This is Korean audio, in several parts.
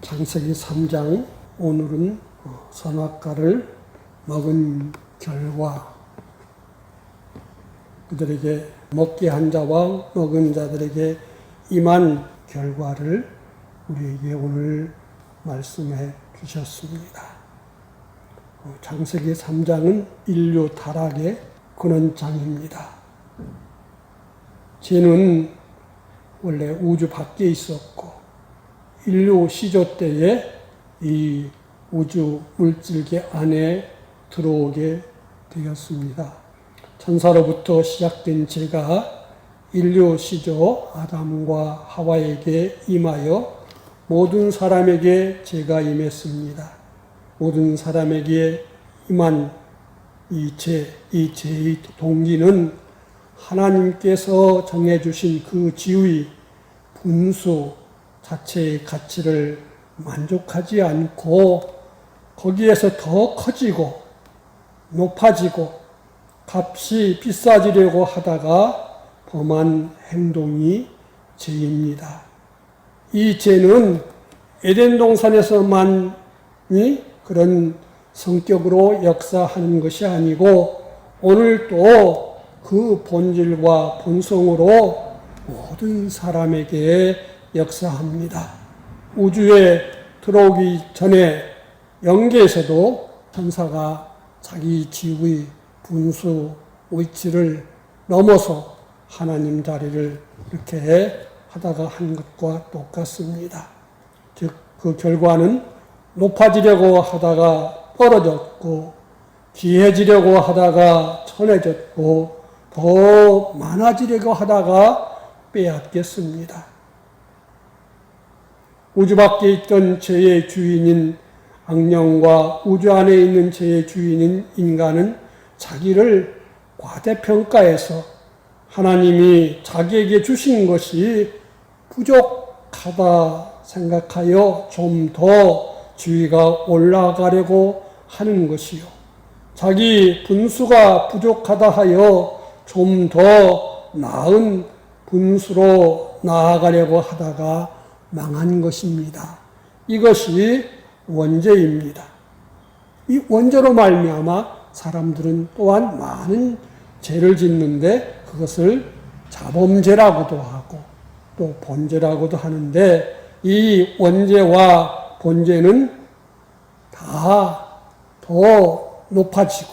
창세기 3장 오늘은 선악과를 먹은 결과, 그들에게 먹게 한 자와 먹은 자들에게 임한 결과를 우리에게 오늘 말씀해 주셨습니다. 창세기 3장은 인류 타락의 근원장입니다. 죄는 원래 우주 밖에 있었고 인류 시조 때에 이 우주 물질계 안에 들어오게 되었습니다. 천사로부터 시작된 죄가 인류 시조 아담과 하와에게 임하여 모든 사람에게 죄가 임했습니다. 모든 사람에게 임한 이 죄의 동기는 하나님께서 정해주신 그 지의, 분수 자체의 가치를 만족하지 않고 거기에서 더 커지고 높아지고 값이 비싸지려고 하다가 범한 행동이 죄입니다. 이 죄는 에덴 동산에서만이 그런 성격으로 역사하는 것이 아니고 오늘도 그 본질과 본성으로 모든 사람에게 역사합니다. 우주에 들어오기 전에 영계에서도 천사가 자기 지의 분수 위치를 넘어서 하나님 자리를 이렇게 하다가 한 것과 똑같습니다. 즉, 그 결과는 높아지려고 하다가 떨어졌고 귀해지려고 하다가 천해졌고 더 많아지려고 하다가 빼앗겼습니다. 우주 밖에 있던 죄의 주인인 악령과 우주 안에 있는 죄의 주인인 인간은 자기를 과대평가해서 하나님이 자기에게 주신 것이 부족하다 생각하여 좀 더 지위가 올라가려고 하는 것이요. 자기 분수가 부족하다 하여 좀 더 나은 분수로 나아가려고 하다가 망한 것입니다. 이것이 원죄입니다. 이 원죄로 말미암아 사람들은 또한 많은 죄를 짓는데 그것을 자범죄라고도 하고 또 본죄라고도 하는데 이 원죄와 본죄는 다 더 높아지고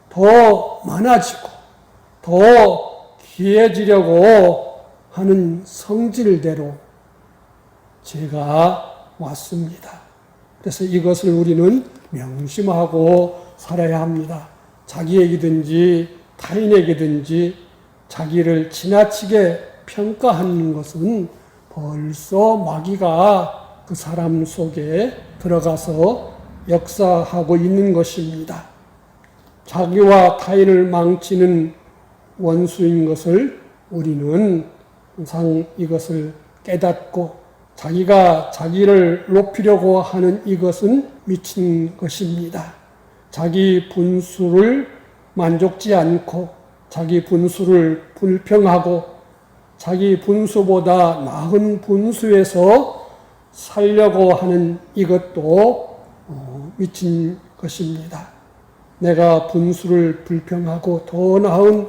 더 많아지고 더 귀해지려고 하는 성질대로 죄가 왔습니다. 그래서 이것을 우리는 명심하고 살아야 합니다. 자기에게든지 타인에게든지 자기를 지나치게 평가하는 것은 벌써 마귀가 그 사람 속에 들어가서 역사하고 있는 것입니다. 자기와 타인을 망치는 원수인 것을 우리는 항상 이것을 깨닫고 자기가 자기를 높이려고 하는 이것은 미친 것입니다. 자기 분수를 만족지 않고 자기 분수를 불평하고 자기 분수보다 나은 분수에서 살려고 하는 이것도 미친 것입니다. 내가 분수를 불평하고 더 나은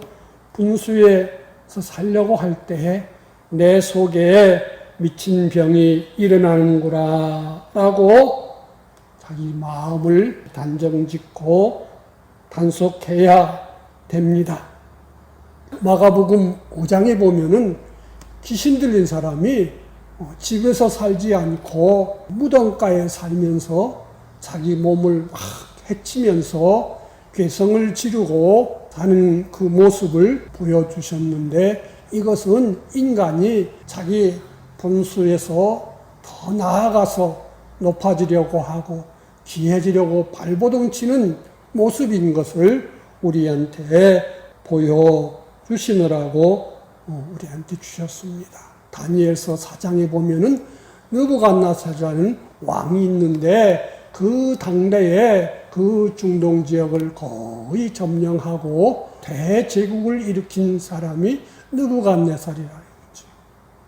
분수에서 살려고 할 때에 내 속에 미친 병이 일어나는구나 라고 자기 마음을 단정짓고 단속해야 됩니다. 마가복음 5장에 보면은 귀신 들린 사람이 집에서 살지 않고 무덤가에 살면서 자기 몸을 막 해치면서 괴성을 지르고 사는 그 모습을 보여주셨는데 이것은 인간이 자기 본수에서 더 나아가서 높아지려고 하고 귀해지려고 발버둥 치는 모습인 것을 우리한테 보여주시느라고 우리한테 주셨습니다. 다니엘서 4장에 보면은 느부갓네살이라는 왕이 있는데 그 당대에 그 중동 지역을 거의 점령하고 대제국을 일으킨 사람이 느부갓네살이라는 거죠.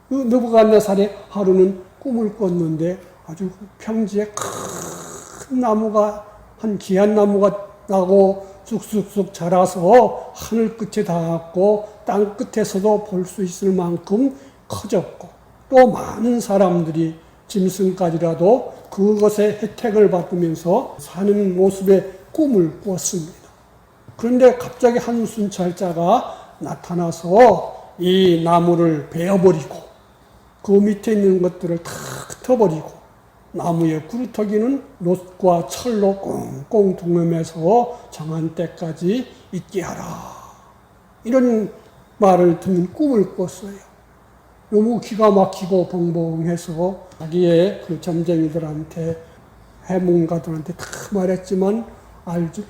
그 느부갓네살의 하루는 꿈을 꿨는데 아주 평지에 큰 나무가, 한 귀한 나무가 나고 쑥쑥쑥 자라서 하늘 끝에 닿았고 땅 끝에서도 볼 수 있을 만큼 커졌고, 또 많은 사람들이 짐승까지라도 그것의 혜택을 받으면서 사는 모습의 꿈을 꾸었습니다. 그런데 갑자기 한 순찰자가 나타나서 이 나무를 베어버리고 그 밑에 있는 것들을 다 흩어버리고 나무의 구루터기는 놋과 철로 꽁꽁 동여매서 정한 때까지 있게 하라. 이런 말을 듣는 꿈을 꿨어요. 너무 기가 막히고 벙벙해서 자기의 그 점쟁이들한테, 해문가들한테 다 말했지만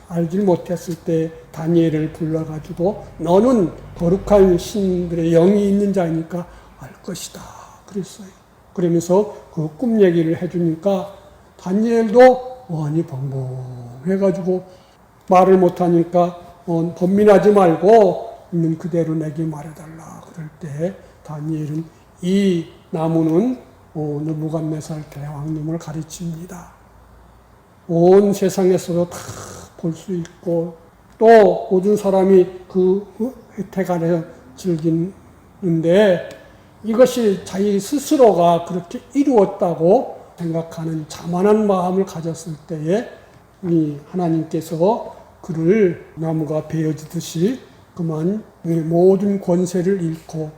알질 못했을 때 다니엘을 불러가지고 너는 거룩한 신들의 영이 있는 자니까 알 것이다 그랬어요. 그러면서 그 꿈 얘기를 해주니까 다니엘도 많이 벙벙해가지고 말을 못하니까 번민하지 말고 있는 그대로 내게 말해달라. 그럴 때 다니엘은 이 나무는 느부갓네살 대왕님을 가르칩니다. 온 세상에서도 다 볼 수 있고 또 모든 사람이 그 혜택 안에서 즐기는데 이것이 자기 스스로가 그렇게 이루었다고 생각하는 자만한 마음을 가졌을 때에 이 하나님께서 그를 나무가 베어지듯이 그만 모든 권세를 잃고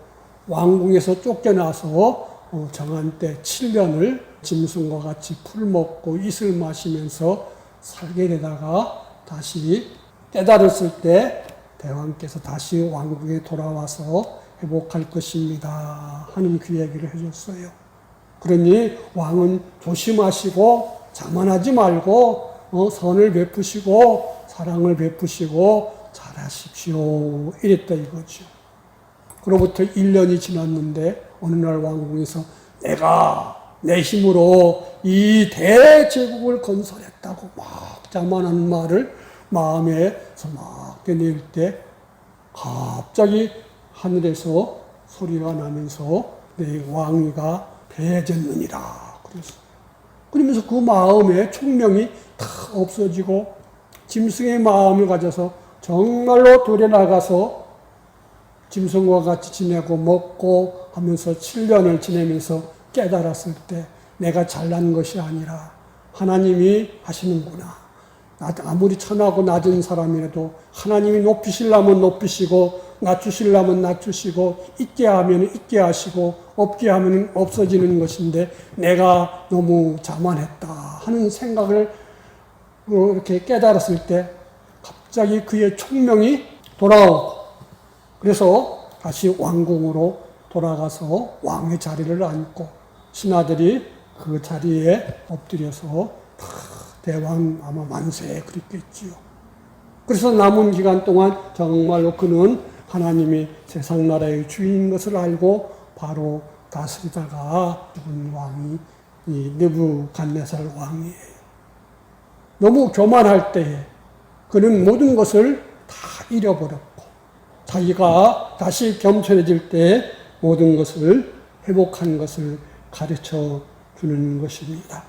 왕궁에서 쫓겨나서 정한 때 7년을 짐승과 같이 풀 먹고 이슬 마시면서 살게 되다가 다시 깨달았을 때 대왕께서 다시 왕궁에 돌아와서 회복할 것입니다 하는 그 얘기를 해줬어요. 그러니 왕은 조심하시고 자만하지 말고 선을 베푸시고 사랑을 베푸시고 잘하십시오 이랬다 이거죠. 그로부터 1년이 지났는데 어느 날 왕궁에서 내가 내 힘으로 이 대제국을 건설했다고 막 자만한 말을 마음에서 막 내닐 때 갑자기 하늘에서 소리가 나면서 내 왕위가 배졌느니라 그랬어. 그러면서 그 마음의 총명이 다 없어지고 짐승의 마음을 가져서 정말로 들에 나가서 짐승과 같이 지내고 먹고 하면서 7년을 지내면서 깨달았을 때 내가 잘난 것이 아니라 하나님이 하시는구나. 아무리 천하고 낮은 사람이라도 하나님이 높이시려면 높이시고 낮추시려면 낮추시고 있게 하면 있게 하시고 없게 하면 없어지는 것인데 내가 너무 자만했다 하는 생각을 이렇게 깨달았을 때 갑자기 그의 총명이 돌아오고 그래서 다시 왕궁으로 돌아가서 왕의 자리를 앉고 신하들이 그 자리에 엎드려서 대왕 아마 만세 그랬겠지요. 그래서 남은 기간 동안 정말로 그는 하나님이 세상 나라의 주인인 것을 알고 바로 다스리다가 죽은 왕이 이 느부갓네살 왕이에요. 너무 교만할 때에 그는 모든 것을 다 잃어버렸고 자기가 다시 겸손해질 때 모든 것을 회복한 것을 가르쳐 주는 것입니다.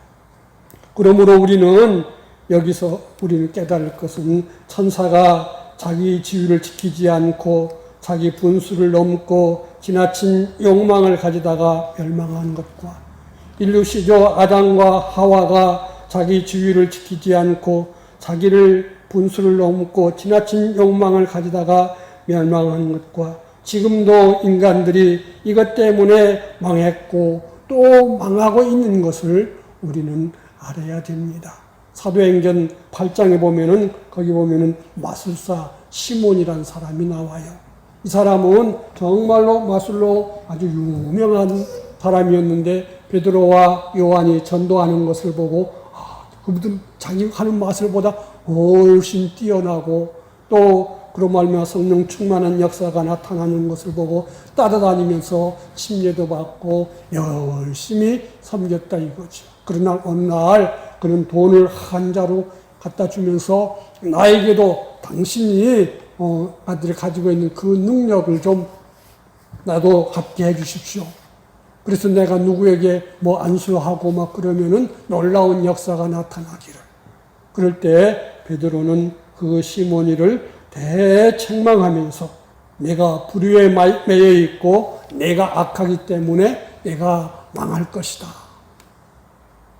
그러므로 우리는 여기서 우리는 깨달을 것은 천사가 자기 지위를 지키지 않고 자기 분수를 넘고 지나친 욕망을 가지다가 멸망한 것과 인류 시조 아담과 하와가 자기 지위를 지키지 않고 자기를 분수를 넘고 지나친 욕망을 가지다가 멸망한 것과 지금도 인간들이 이것 때문에 망했고 또 망하고 있는 것을 우리는 알아야 됩니다. 사도행전 8장에 보면은 거기 보면은 마술사 시몬이라는 사람이 나와요. 이 사람은 정말로 마술로 아주 유명한 사람이었는데 베드로와 요한이 전도하는 것을 보고 그분들 자기 하는 마술보다 훨씬 뛰어나고 또 그로 말미암아 성령 충만한 역사가 나타나는 것을 보고 따라다니면서 침례도 받고 열심히 섬겼다 이거죠. 그러나 어느 날 그는 돈을 한 자루 갖다 주면서 나에게도 당신이 아들이 가지고 있는 그 능력을 좀 나도 갖게 해 주십시오. 그래서 내가 누구에게 뭐 안수하고 막 그러면은 놀라운 역사가 나타나기를. 그럴 때 베드로는 그 시몬이를 대책망하면서 내가 불의에 매여 있고 내가 악하기 때문에 내가 망할 것이다.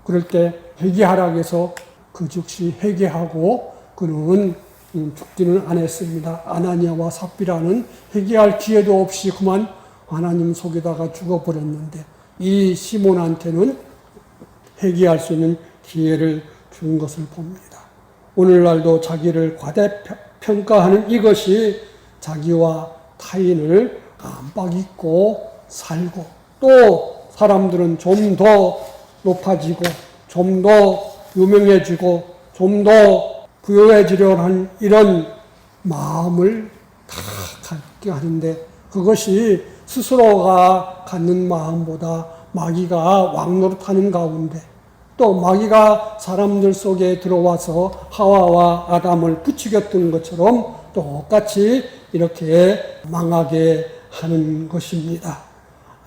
그럴 때 회개하라고 해서 그 즉시 회개하고 그는 죽지는 않았습니다. 아나니아와 삽비라는 회개할 기회도 없이 그만 하나님 속에다가 죽어버렸는데 이 시몬한테는 회개할 수 있는 기회를 준 것을 봅니다. 오늘날도 자기를 과대평가하는 이것이 자기와 타인을 깜빡 잊고 살고 또 사람들은 좀 더 높아지고 좀 더 유명해지고 좀 더 부유해지려 하는 이런 마음을 다 갖게 하는데 그것이 스스로가 갖는 마음보다 마귀가 왕노릇하는 가운데 또 마귀가 사람들 속에 들어와서 하와와 아담을 부추겼던 것처럼 똑같이 이렇게 망하게 하는 것입니다.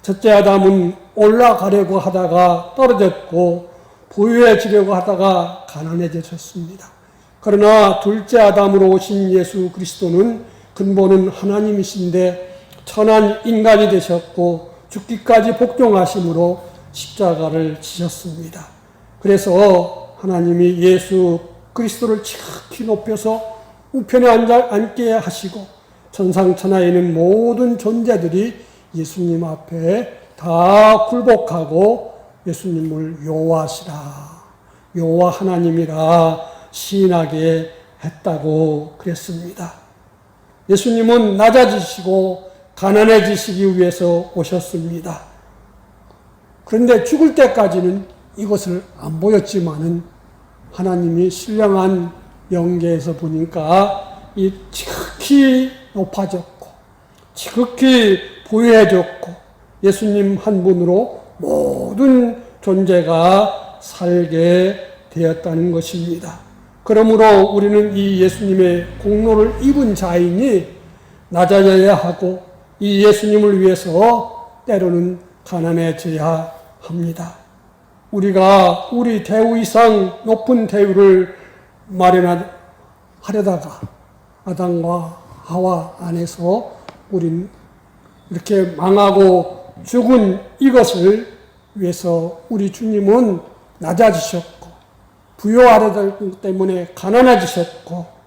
첫째 아담은 올라가려고 하다가 떨어졌고 부유해지려고 하다가 가난해졌습니다. 그러나 둘째 아담으로 오신 예수 그리스도는 근본은 하나님이신데 천한 인간이 되셨고 죽기까지 복종하심으로 십자가를 지셨습니다. 그래서 하나님이 예수 그리스도를 지극히 높여서 우편에 앉게 하시고 천상천하에 있는 모든 존재들이 예수님 앞에 다 굴복하고 예수님을 여호와시라, 여호와 하나님이라 시인하게 했다고 그랬습니다. 예수님은 낮아지시고 가난해지시기 위해서 오셨습니다. 그런데 죽을 때까지는 이것을 안 보였지만은 하나님이 신령한 영계에서 보니까 이 지극히 높아졌고 지극히 부유해졌고 예수님 한 분으로 모든 존재가 살게 되었다는 것입니다. 그러므로 우리는 이 예수님의 공로를 입은 자이니 낮아져야 하고 이 예수님을 위해서 때로는 가난해져야 합니다. 우리가 우리 대우 이상 높은 대우를 마련하려다가 아담과 하와 안에서 우린 이렇게 망하고 죽은 이것을 위해서 우리 주님은 낮아지셨고 부요하려기 때문에 가난해지셨고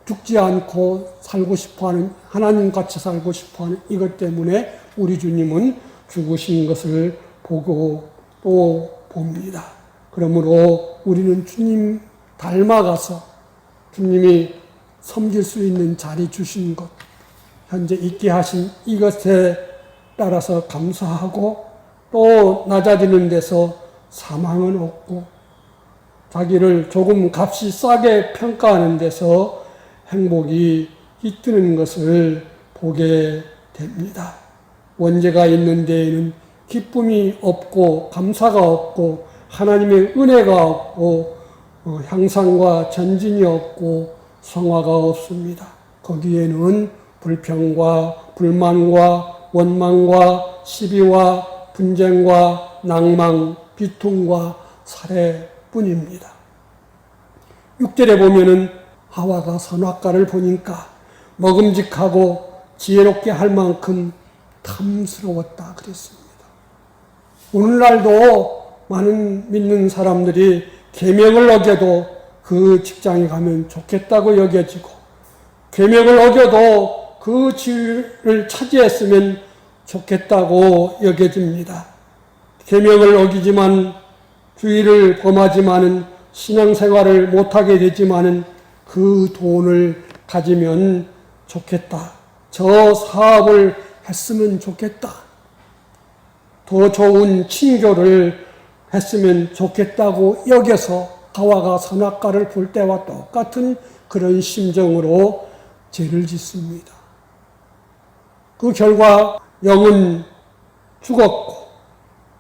죽지 않고 살고 싶어하는 하나님같이 살고 싶어하는 이것 때문에 우리 주님은 죽으신 것을 보고 또 봅니다. 그러므로 우리는 주님 닮아가서 주님이 섬길 수 있는 자리 주신 것 현재 있게 하신 이것에 따라서 감사하고 또 낮아지는 데서 사망은 없고 자기를 조금 값이 싸게 평가하는 데서 행복이 깃드는 것을 보게 됩니다. 원죄가 있는 데에는 기쁨이 없고 감사가 없고 하나님의 은혜가 없고 향상과 전진이 없고 성화가 없습니다. 거기에는 불평과 불만과 원망과 시비와 분쟁과 낭망, 비통과 살해뿐입니다. 6절에 보면은 하와가 선악과를 보니까 먹음직하고 지혜롭게 할 만큼 탐스러웠다 그랬습니다. 오늘날도 많은 믿는 사람들이 계명을 어겨도 그 직장에 가면 좋겠다고 여겨지고 계명을 어겨도 그 지위를 차지했으면 좋겠다고 여겨집니다. 계명을 어기지만 주의를 범하지만은 신앙생활을 못하게 되지만은 그 돈을 가지면 좋겠다. 저 사업을 했으면 좋겠다. 더 좋은 친교를 했으면 좋겠다고 여겨서 하와가 선악과를 볼 때와 똑같은 그런 심정으로 죄를 짓습니다. 그 결과 영은 죽었고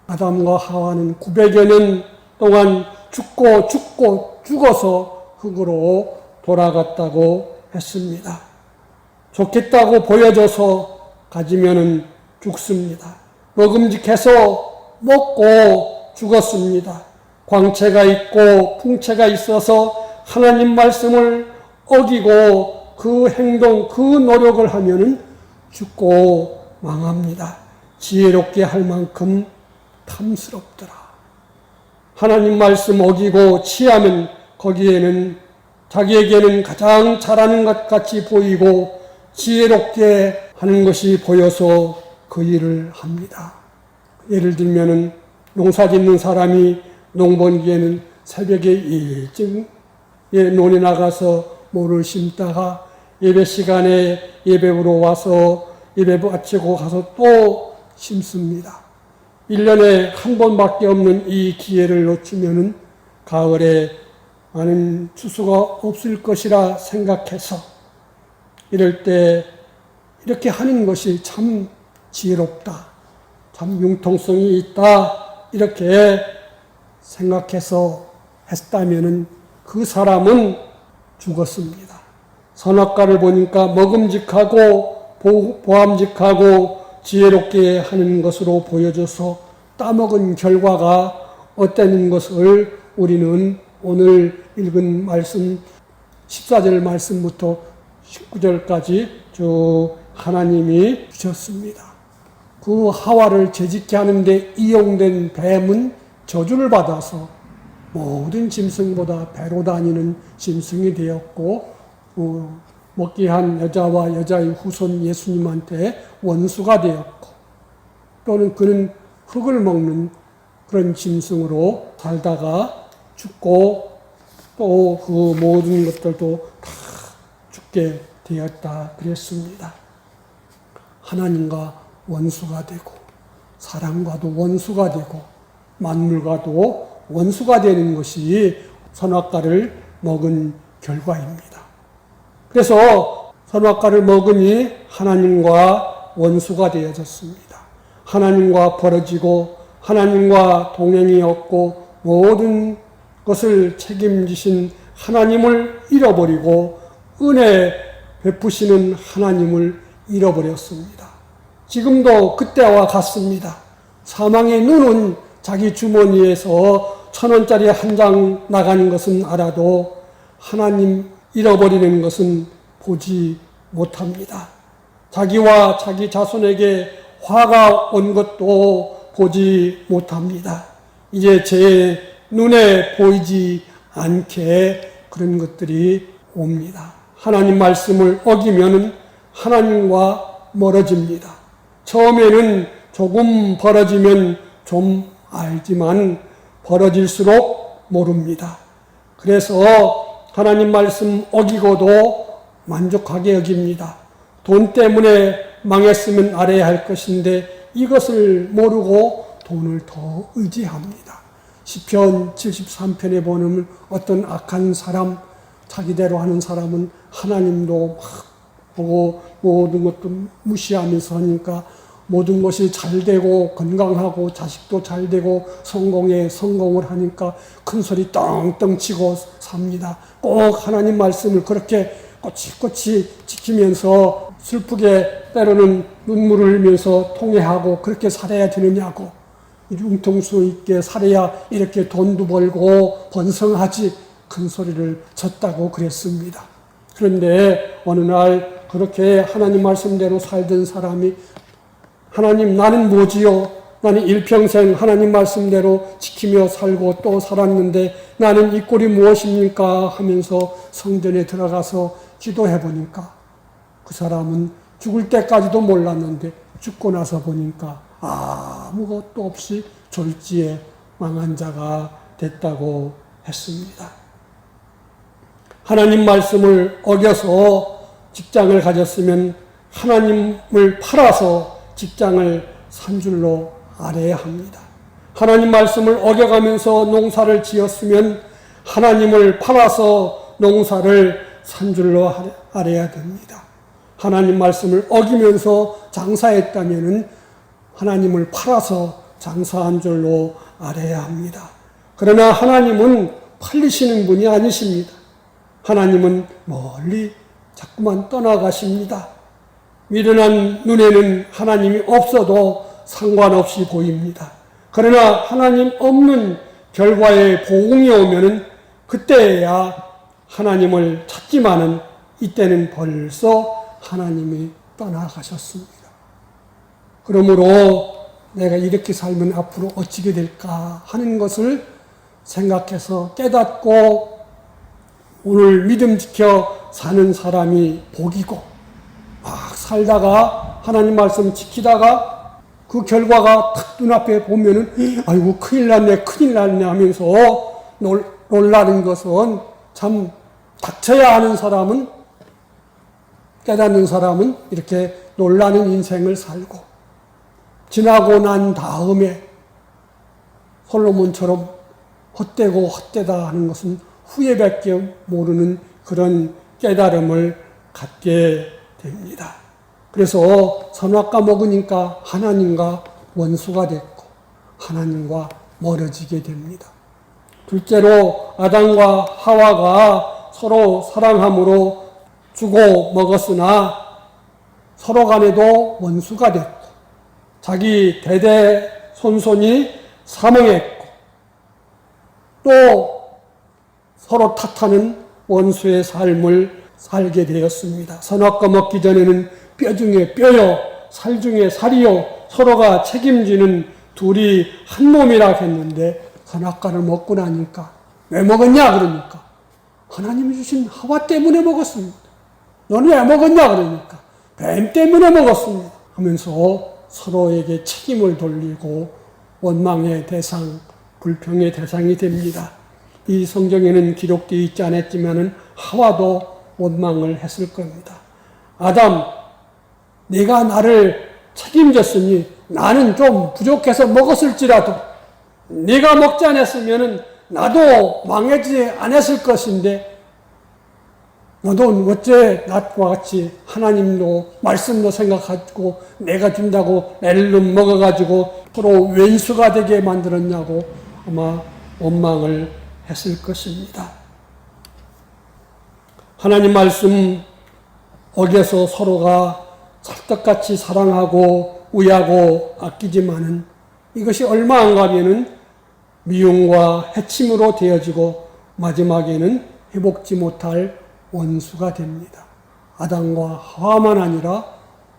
아담과 하와는 900여 년 동안 죽어서 흙으로 돌아갔다고 했습니다. 좋겠다고 보여줘서 가지면은 죽습니다. 먹음직해서 먹고 죽었습니다. 광채가 있고 풍채가 있어서 하나님 말씀을 어기고 그 행동, 그 노력을 하면은 죽고 망합니다. 지혜롭게 할 만큼 탐스럽더라. 하나님 말씀 어기고 취하면 거기에는 자기에게는 가장 잘하는 것 같이 보이고 지혜롭게 하는 것이 보여서 그 일을 합니다. 예를 들면은 농사 짓는 사람이 농번기에는 새벽에 일찍 논에 나가서 모를 심다가 예배 시간에 예배로 와서 예배 마치고 가서 또 심습니다. 1년에 한 번밖에 없는 이 기회를 놓치면은 가을에 많은 추수가 없을 것이라 생각해서 이럴 때 이렇게 하는 것이 참 지혜롭다, 참 융통성이 있다 이렇게 생각해서 했다면은 그 사람은 죽었습니다. 선악과를 보니까 먹음직하고 보암직하고 지혜롭게 하는 것으로 보여져서 따먹은 결과가 어땠는 것을 우리는 오늘 읽은 말씀 14절 말씀부터 19절까지 쭉 하나님이 주셨습니다. 그 하와를 죄짓게 하는데 이용된 뱀은 저주를 받아서 모든 짐승보다 배로 다니는 짐승이 되었고 먹게 한 여자와 여자의 후손 예수님한테 원수가 되었고 또는 그는 흙을 먹는 그런 짐승으로 살다가 죽고 또 그 모든 것들도 다 죽게 되었다 그랬습니다. 하나님과 원수가 되고 사람과도 원수가 되고 만물과도 원수가 되는 것이 선악과를 먹은 결과입니다. 그래서 선악과를 먹으니 하나님과 원수가 되어졌습니다. 하나님과 벌어지고 하나님과 동행이 없고 모든 것을 책임지신 하나님을 잃어버리고 은혜 베푸시는 하나님을 잃어버렸습니다. 지금도 그때와 같습니다. 사망의 눈은 자기 주머니에서 1,000원짜리 한 장 나가는 것은 알아도 하나님 잃어버리는 것은 보지 못합니다. 자기와 자기 자손에게 화가 온 것도 보지 못합니다. 이제 제 눈에 보이지 않게 그런 것들이 옵니다. 하나님 말씀을 어기면 하나님과 멀어집니다. 처음에는 조금 벌어지면 좀 알지만 벌어질수록 모릅니다. 그래서 하나님 말씀 어기고도 만족하게 여깁니다. 돈 때문에 망했으면 알아야 할 것인데 이것을 모르고 돈을 더 의지합니다. 시편 73편에 보면 어떤 악한 사람, 자기대로 하는 사람은 하나님도 막 보고 모든 것도 무시하면서 하니까 모든 것이 잘 되고 건강하고 자식도 잘 되고 성공을 하니까 큰 소리 떵떵 치고 삽니다. 꼭 하나님 말씀을 그렇게 꼬치꼬치 지키면서 슬프게 때로는 눈물을 흘리면서 통회하고 그렇게 살아야 되느냐고, 융통성 있게 살아야 이렇게 돈도 벌고 번성하지, 큰 소리를 쳤다고 그랬습니다. 그런데 어느 날 그렇게 하나님 말씀대로 살던 사람이 하나님 나는 뭐지요? 나는 일평생 하나님 말씀대로 지키며 살고 또 살았는데 나는 이 꼴이 무엇입니까? 하면서 성전에 들어가서 기도해 보니까 그 사람은 죽을 때까지도 몰랐는데 죽고 나서 보니까 아무것도 없이 졸지에 망한 자가 됐다고 했습니다. 하나님 말씀을 어겨서 직장을 가졌으면 하나님을 팔아서 직장을 산 줄로 알아야 합니다. 하나님 말씀을 어겨가면서 농사를 지었으면 하나님을 팔아서 농사를 산 줄로 알아야 됩니다. 하나님 말씀을 어기면서 장사했다면 하나님을 팔아서 장사한 줄로 알아야 합니다. 그러나 하나님은 팔리시는 분이 아니십니다. 하나님은 멀리 자꾸만 떠나가십니다. 미련한 눈에는 하나님이 없어도 상관없이 보입니다. 그러나 하나님 없는 결과의 보응이 오면은 그때야 하나님을 찾지만은 이때는 벌써 하나님이 떠나가셨습니다. 그러므로 내가 이렇게 살면 앞으로 어찌게 될까 하는 것을 생각해서 깨닫고 오늘 믿음 지켜 사는 사람이 복이고, 막 살다가 하나님 말씀 지키다가 그 결과가 탁 눈앞에 보면은 아이고 큰일 났네 하면서 놀라는 것은 참 닥쳐야 하는 사람은, 깨닫는 사람은 이렇게 놀라는 인생을 살고 지나고 난 다음에 솔로몬처럼 헛되고 헛되다 하는 것은 후회밖에 모르는 그런 깨달음을 갖게 됩니다. 그래서 선악과 먹으니까 하나님과 원수가 됐고 하나님과 멀어지게 됩니다. 둘째로 아담과 하와가 서로 사랑함으로 주고 먹었으나 서로 간에도 원수가 됐고 자기 대대손손이 사망했고 또 서로 탓하는 원수의 삶을 살게 되었습니다. 선악과 먹기 전에는 뼈 중에 뼈요 살 중에 살이요 서로가 책임지는 둘이 한 몸이라 했는데 선악과를 먹고 나니까 왜 먹었냐 그러니까 하나님이 주신 하와 때문에 먹었습니다. 너는 왜 먹었냐 그러니까 뱀 때문에 먹었습니다 하면서 서로에게 책임을 돌리고 원망의 대상, 불평의 대상이 됩니다. 이 성경에는 기록되어 있지 않았지만 하와도 원망을 했을 겁니다. 아담, 네가 나를 책임졌으니 나는 좀 부족해서 먹었을지라도 네가 먹지 않았으면 나도 망하지 않았을 것인데 너도 어째 나와 같이 하나님도 말씀도 생각하고 내가 준다고 애를 먹어가지고 서로 왼수가 되게 만들었냐고 아마 원망을 했을 것입니다. 하나님 말씀 어겨서 서로가 찰떡같이 사랑하고 우애하고 아끼지만은 이것이 얼마 안 가면은 미움과 해침으로 되어지고 마지막에는 회복지 못할 원수가 됩니다. 아담과 하와만 아니라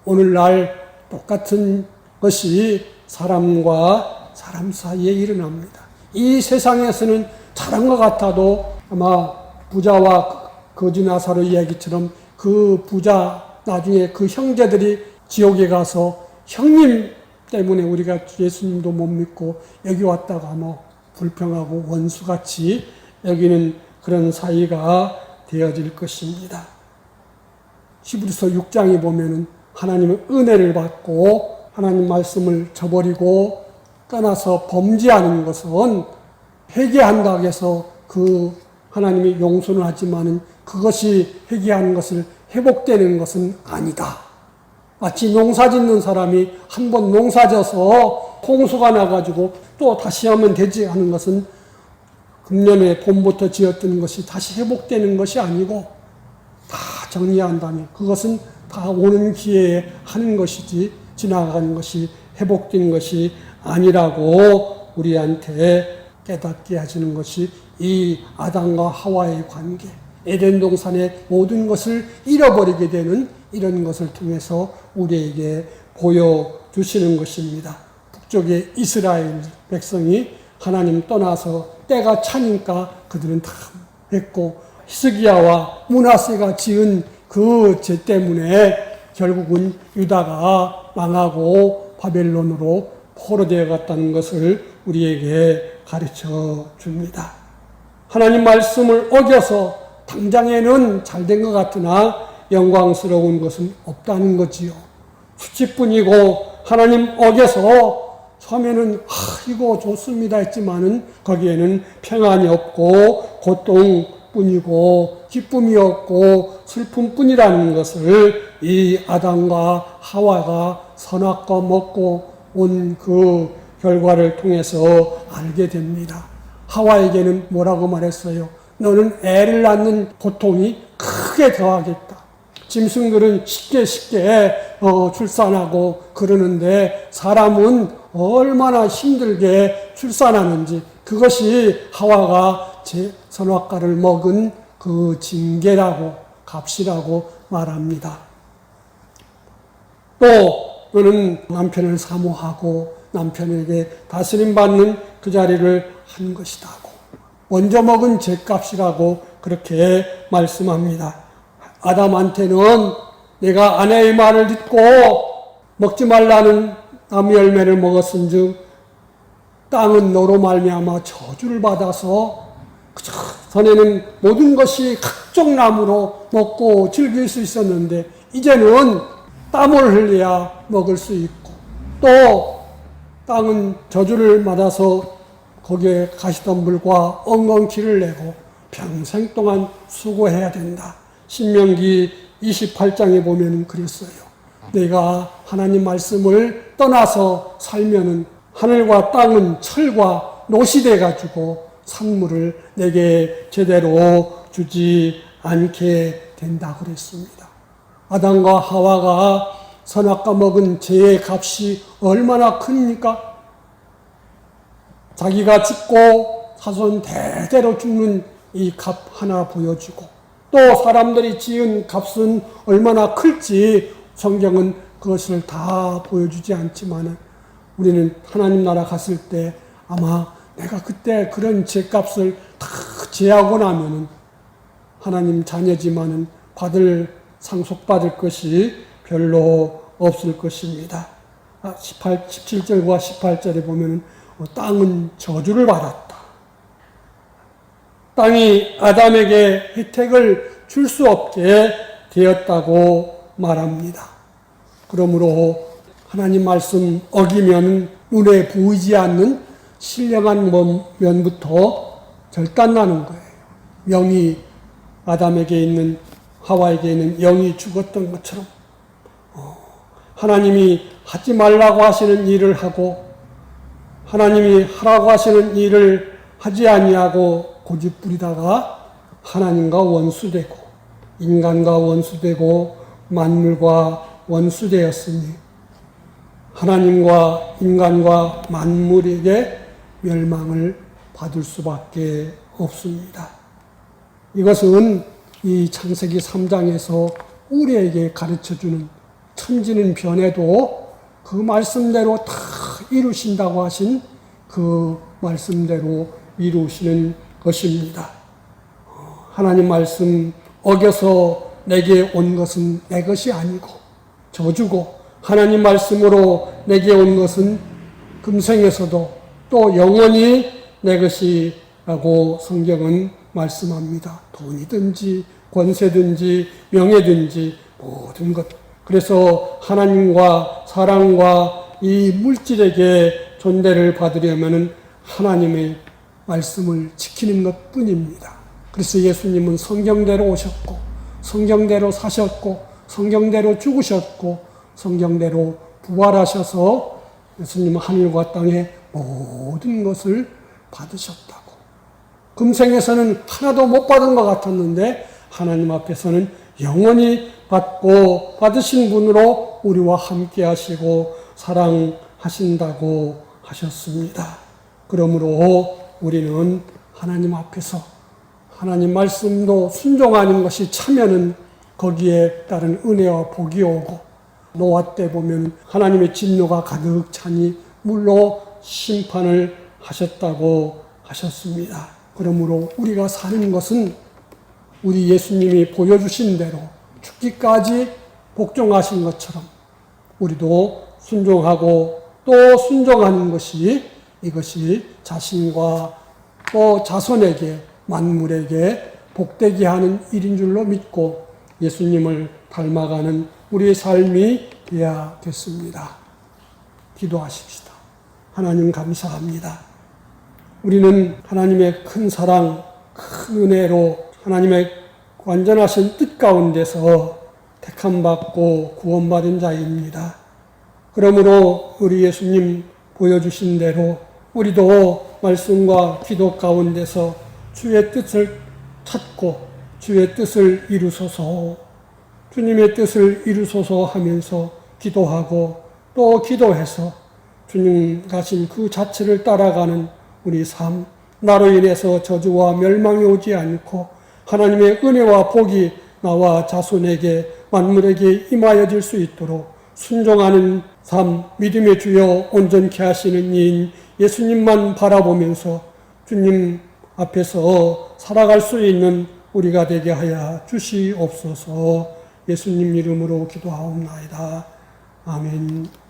오늘날 똑같은 것이 사람과 사람 사이에 일어납니다. 이 세상에서는 잘한 것 같아도 아마 부자와 거지 나사로 이야기처럼 그 부자 나중에 그 형제들이 지옥에 가서 형님 때문에 우리가 예수님도 못 믿고 여기 왔다가 뭐 불평하고 원수같이 여기는 그런 사이가 되어질 것입니다. 히브리서 6장에 보면은 하나님의 은혜를 받고 하나님 말씀을 저버리고 떠나서 범죄하는 것은 회개한다고 해서 그 하나님이 용서는 하지만은 그것이 회개하는 것을 회복되는 것은 아니다. 마치 농사 짓는 사람이 한 번 농사 져서 홍수가 나가지고 또 다시 하면 되지 하는 것은 금년에 봄부터 지었던 것이 다시 회복되는 것이 아니고 다 정리한다면 그것은 다 오는 기회에 하는 것이지 지나가는 것이 회복된 것이 아니라고 우리한테 깨닫게 해주는 것이 이 아담과 하와의 관계, 에덴 동산의 모든 것을 잃어버리게 되는 이런 것을 통해서 우리에게 보여주시는 것입니다. 북쪽의 이스라엘 백성이 하나님 떠나서 때가 차니까 그들은 다 했고 히스기야와 므낫세가 지은 그 죄 때문에 결국은 유다가 망하고 바벨론으로 포로되어 갔다는 것을 우리에게 가르쳐 줍니다. 하나님 말씀을 어겨서 당장에는 잘된 것 같으나 영광스러운 것은 없다는 거지요. 수치뿐이고 하나님 어겨서 처음에는 이거 좋습니다 했지만은 거기에는 평안이 없고 고통뿐이고 기쁨이 없고 슬픔뿐이라는 것을 이 아담과 하와가 선악과 먹고 온 그 결과를 통해서 알게 됩니다. 하와에게는 뭐라고 말했어요? 너는 애를 낳는 고통이 크게 더하겠다. 짐승들은 쉽게 출산하고 그러는데 사람은 얼마나 힘들게 출산하는지 그것이 하와가 선악과를 먹은 그 징계라고 값이라고 말합니다. 또 너는 남편을 사모하고 남편에게 다스림받는 그 자리를 한 것이다 고 먼저 먹은 죄값이라고 그렇게 말씀합니다. 아담한테는 내가 아내의 말을 듣고 먹지 말라는 나무 열매를 먹었은즉 땅은 너로 말미암아 저주를 받아서 전에는 모든 것이 각종 나무로 먹고 즐길 수 있었는데 이제는 땀을 흘려야 먹을 수 있고 또 땅은 저주를 받아서 거기에 가시덤불과 엉겅퀴를 내고 평생 동안 수고해야 된다. 신명기 28장에 보면 그랬어요. 내가 하나님 말씀을 떠나서 살면은 하늘과 땅은 철과 노시 돼가지고 산물을 내게 제대로 주지 않게 된다고 그랬습니다. 아담과 하와가 선악과 먹은 죄의 값이 얼마나 큽니까? 자기가 죽고 자손 대대로 죽는 이 값 하나 보여주고 또 사람들이 지은 값은 얼마나 클지 성경은 그것을 다 보여주지 않지만 우리는 하나님 나라 갔을 때 아마 내가 그때 그런 죄값을 다 제하고 나면은 하나님 자녀지만은 상속받을 것이 별로 없을 것입니다. 17절과 18절에 보면은 땅은 저주를 받았다. 땅이 아담에게 혜택을 줄 수 없게 되었다고 말합니다. 그러므로 하나님 말씀 어기면 눈에 보이지 않는 신령한 면부터 절단나는 거예요. 영이 아담에게 있는 하와에게 있는 영이 죽었던 것처럼 하나님이 하지 말라고 하시는 일을 하고 하나님이 하라고 하시는 일을 하지 아니하고 고집부리다가 하나님과 원수되고 인간과 원수되고 만물과 원수되었으니 하나님과 인간과 만물에게 멸망을 받을 수밖에 없습니다. 이것은 이 창세기 3장에서 우리에게 가르쳐주는 천지는 변해도 그 말씀대로 다 이루신다고 하신 그 말씀대로 이루시는 것입니다. 하나님 말씀 어겨서 내게 온 것은 내 것이 아니고 저주고 하나님 말씀으로 내게 온 것은 금생에서도 또 영원히 내 것이라고 성경은 말씀합니다. 돈이든지 권세든지 명예든지 모든 것. 그래서 하나님과 사랑과 이 물질에게 존대를 받으려면 하나님의 말씀을 지키는 것 뿐입니다. 그래서 예수님은 성경대로 오셨고 성경대로 사셨고 성경대로 죽으셨고 성경대로 부활하셔서 예수님은 하늘과 땅의 모든 것을 받으셨다고. 금생에서는 하나도 못 받은 것 같았는데 하나님 앞에서는 영원히 받고 받으신 분으로 우리와 함께 하시고 사랑하신다고 하셨습니다. 그러므로 우리는 하나님 앞에서 하나님 말씀도 순종하는 것이 참여는 거기에 따른 은혜와 복이 오고 노아 때 보면 하나님의 진노가 가득 차니 물로 심판을 하셨다고 하셨습니다. 그러므로 우리가 사는 것은 우리 예수님이 보여주신 대로 죽기까지 복종하신 것처럼 우리도 순종하고 또 순종하는 것이 이것이 자신과 또 자손에게 만물에게 복되게 하는 일인 줄로 믿고 예수님을 닮아가는 우리의 삶이 되어야겠습니다. 기도하십시다. 하나님 감사합니다. 우리는 하나님의 큰 사랑, 큰 은혜로 하나님의 완전하신 뜻 가운데서 택함받고 구원받은 자입니다. 그러므로 우리 예수님 보여주신 대로 우리도 말씀과 기도 가운데서 주의 뜻을 찾고 주의 뜻을 이루소서, 주님의 뜻을 이루소서 하면서 기도하고 또 기도해서 주님 가신 그 자체를 따라가는 우리 삶, 나로 인해서 저주와 멸망이 오지 않고 하나님의 은혜와 복이 나와 자손에게 만물에게 임하여질 수 있도록 순종하는 삶, 믿음의 주여 온전케 하시는 이인 예수님만 바라보면서 주님 앞에서 살아갈 수 있는 우리가 되게 하여 주시옵소서. 예수님 이름으로 기도하옵나이다. 아멘.